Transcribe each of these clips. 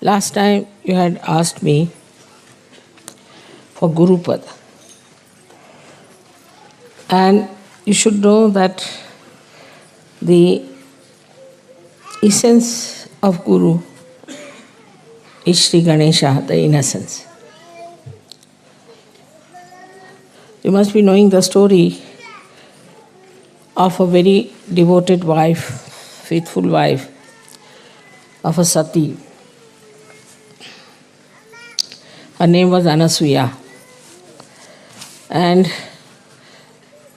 Last time you had asked me for Gurupad. And you should know that the essence of Guru is Sri Ganesha, the innocence. You must be knowing the story of a very devoted wife, faithful wife of a Sati. Her name was Anasuya. And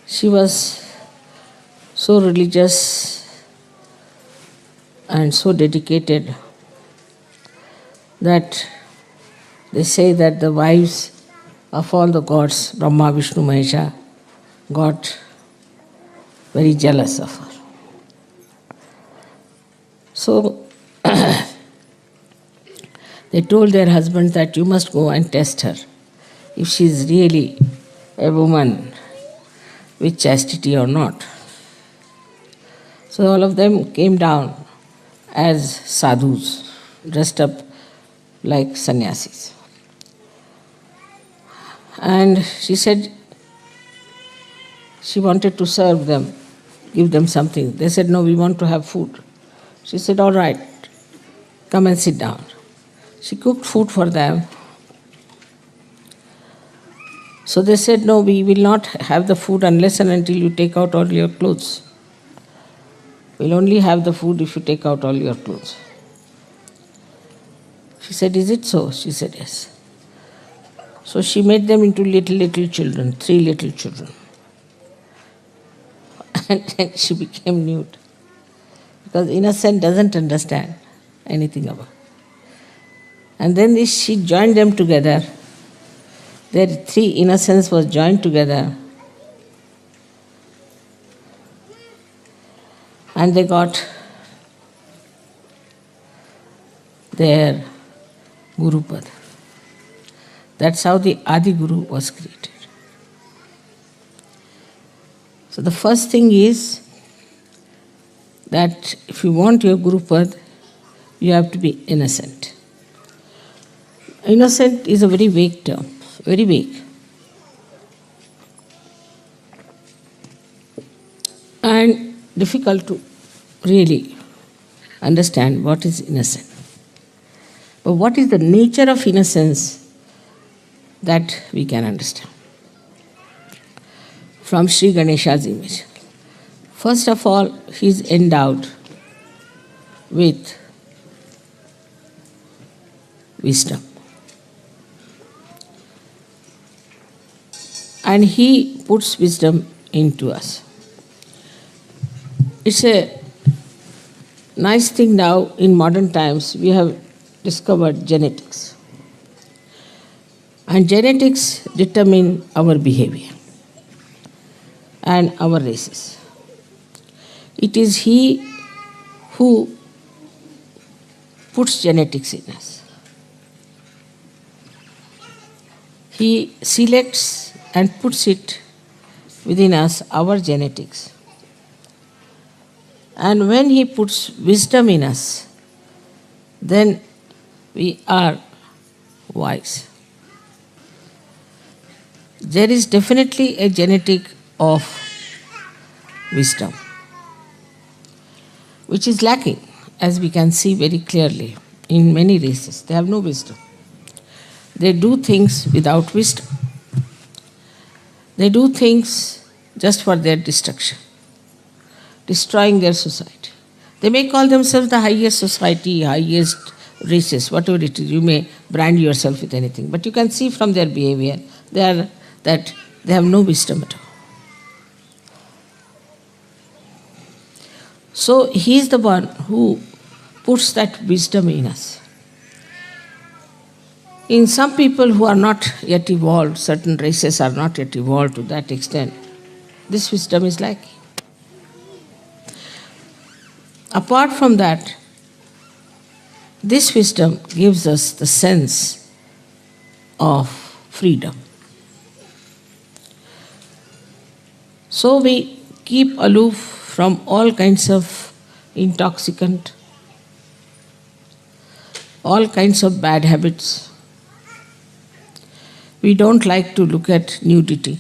she was so religious and so dedicated that they say that the wives of all the gods, Brahma, Vishnu, Mahesha, got very jealous of her. So they told their husband that you must go and test her if she is really a woman with chastity or not. So all of them came down as sadhus, dressed up like sannyasis. And she said she wanted to serve them, give them something. They said, no, we want to have food. She said, all right, come and sit down. She cooked food for them. So they said, no, we will not have the food unless and until you take out all your clothes. We'll only have the food if you take out all your clothes. She said, is it so? She said, yes. So she made them into little children, 3 little children. And then she became nude. Because innocent doesn't understand anything about it. And then she joined them together. Their 3 innocents was joined together. And they got their Gurupad. That's how the Adi Guru was created. So the first thing is that if you want your Gurupad, you have to be innocent. Innocent is a very vague term, very vague. And difficult to really understand what is innocent. But what is the nature of innocence that we can understand from Sri Ganesha's image. First of all, he is endowed with wisdom. And he puts wisdom into us. It's a nice thing now in modern times we have discovered genetics. And genetics determine our behavior and our races. It is he who puts genetics in us. He selects and puts it within us, our genetics. And when he puts wisdom in us, then we are wise. There is definitely a genetic of wisdom, which is lacking, as we can see very clearly in many races. They have no wisdom. They do things without wisdom. They do things just for their destruction, destroying their society. They may call themselves the highest society, highest races, whatever it is. You may brand yourself with anything. But you can see from their behavior that they have no wisdom at all. So he is the one who puts that wisdom in us. In some people who are not yet evolved, certain races are not yet evolved to that extent, this wisdom is lacking. Apart from that, this wisdom gives us the sense of freedom. So we keep aloof from all kinds of intoxicant, all kinds of bad habits. We don't like to look at nudity.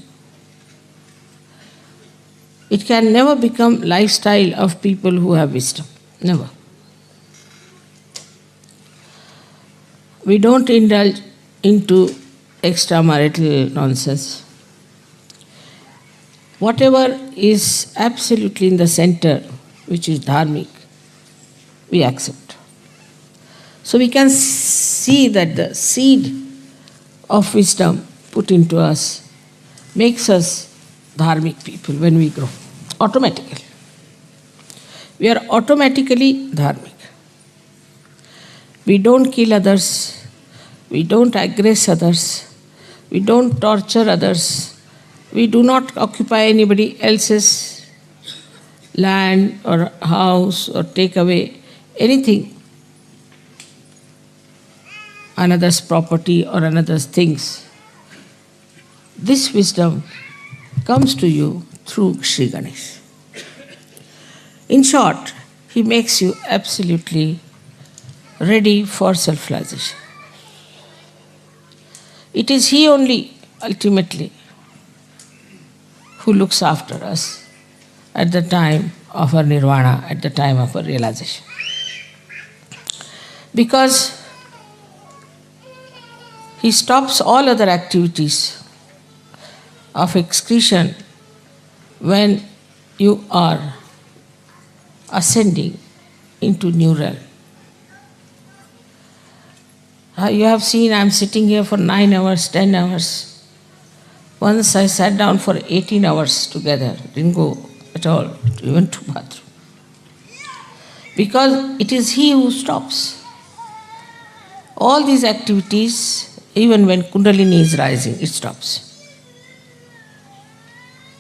It can never become lifestyle of people who have wisdom. Never. We don't indulge into extramarital nonsense. Whatever is absolutely in the center, which is dharmic, we accept. So we can see that the seed of wisdom put into us makes us dharmic people when we grow, automatically. We are automatically dharmic. We don't kill others, we don't aggress others, we don't torture others, we do not occupy anybody else's land or house or take away anything, another's property or another's things. This wisdom comes to you through Sri Ganesh. In short, he makes you absolutely ready for self-realization. It is he only, ultimately, who looks after us at the time of our nirvana, at the time of our realization. Because he stops all other activities of excretion when you are ascending into new realm. You have seen I am sitting here for 9 hours, 10 hours. Once I sat down for 18 hours together, didn't go at all, even to bathroom. Because it is he who stops. All these activities, even when Kundalini is rising, it stops.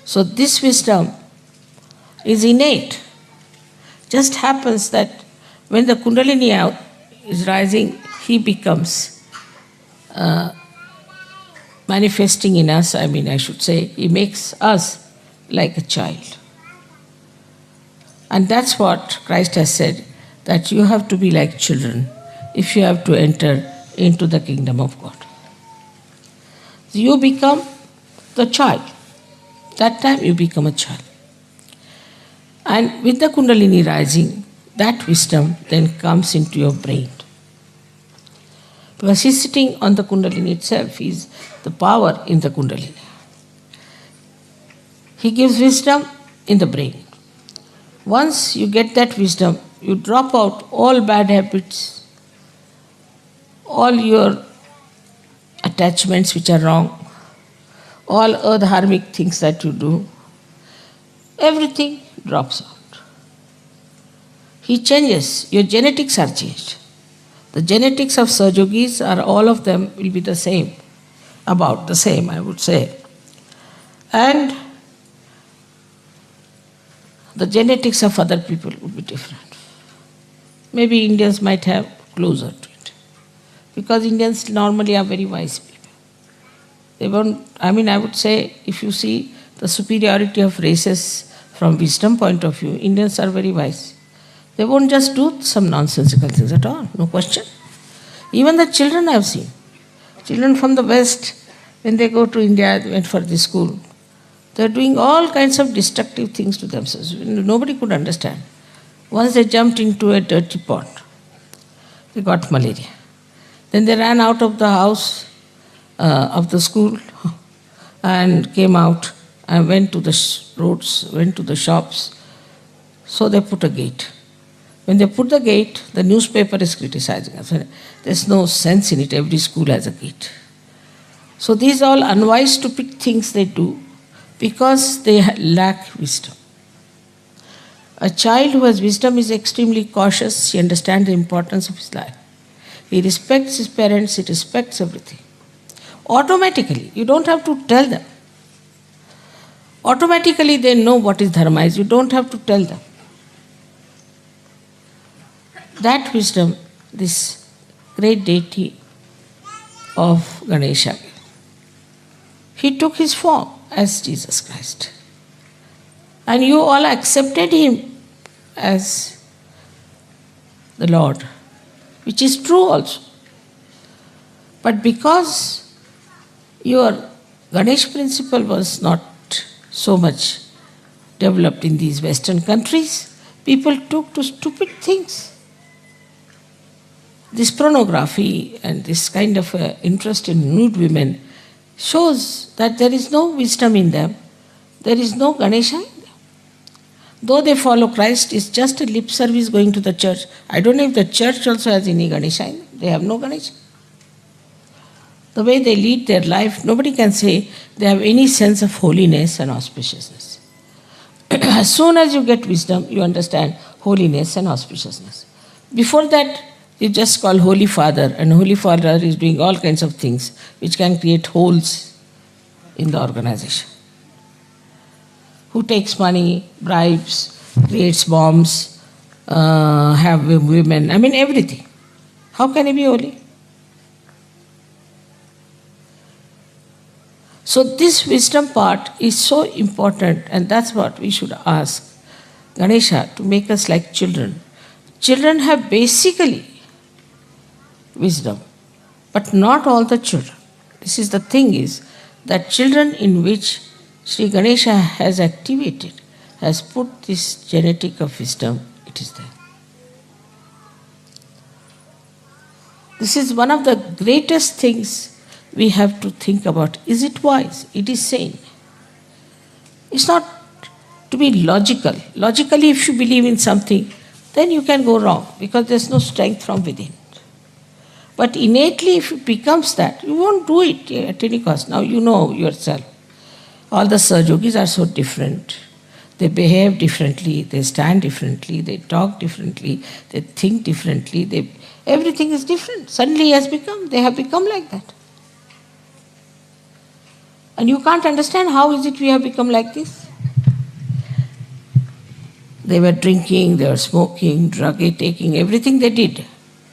So this wisdom is innate. Just happens that when the Kundalini is rising, he becomes manifesting in us, I should say, he makes us like a child. And that's what Christ has said, that you have to be like children if you have to enter into the kingdom of God. So you become the child. That time you become a child. And with the Kundalini rising, that wisdom then comes into your brain. Because he's sitting on the Kundalini itself, he's the power in the Kundalini. He gives wisdom in the brain. Once you get that wisdom, you drop out all bad habits, all your attachments which are wrong, all adharmic things that you do, everything drops out. He changes, your genetics are changed. The genetics of Sahajogis are all of them will be the same, about the same, I would say. And the genetics of other people would be different. Maybe Indians might have closer to it. Because Indians normally are very wise people. They won't, I would say, if you see the superiority of races from wisdom point of view, Indians are very wise. They won't just do some nonsensical things at all, no question. Even the children I have seen. Children from the West, when they go to India, they went for this school, they are doing all kinds of destructive things to themselves. Nobody could understand. Once they jumped into a dirty pond, they got malaria. Then they ran out of the house of the school and came out and went to the roads, went to the shops. So they put a gate. When they put the gate, the newspaper is criticizing us. There's no sense in it. Every school has a gate. So these are all unwise, stupid things they do because they lack wisdom. A child who has wisdom is extremely cautious. He understands the importance of his life. He respects his parents. He respects everything. Automatically, you don't have to tell them. Automatically, they know what is dharma is. You don't have to tell them. That wisdom, this great deity of Ganesha, he took his form as Jesus Christ. And you all accepted him as the Lord. which is true also. But because your Ganesh principle was not so much developed in these Western countries, people took to stupid things. This pornography and this kind of interest in nude women shows that there is no wisdom in them, there is no Ganesha in them. Though they follow Christ, it's just a lip service going to the church. I don't know if the church also has any Ganesha in them. They have no Ganesha. The way they lead their life, nobody can say they have any sense of holiness and auspiciousness. As soon as you get wisdom, you understand holiness and auspiciousness. Before that, you just call Holy Father, and Holy Father is doing all kinds of things which can create holes in the organization. Who takes money, bribes, creates bombs, have women, I mean everything. How can he be holy? So this wisdom part is so important, and that's what we should ask Ganesha to make us like children. Children have basically wisdom, but not all the children. This is the thing is that children in which Sri Ganesha has activated, has put this genetic of wisdom, it is there. This is one of the greatest things we have to think about. Is it wise? It is sane. It's not to be logical. Logically, if you believe in something, then you can go wrong because there's no strength from within. But innately, if it becomes that, you won't do it at any cost. Now you know yourself. All the Sahajogis are so different. They behave differently, they stand differently, they talk differently, they think differently, everything is different. Suddenly they have become like that. And you can't understand how is it we have become like this. They were drinking, they were smoking, drug taking, everything they did.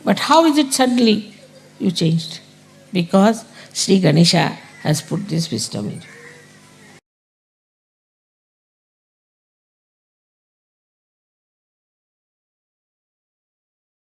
But how is it suddenly you changed? Because Sri Ganesha has put this wisdom in you.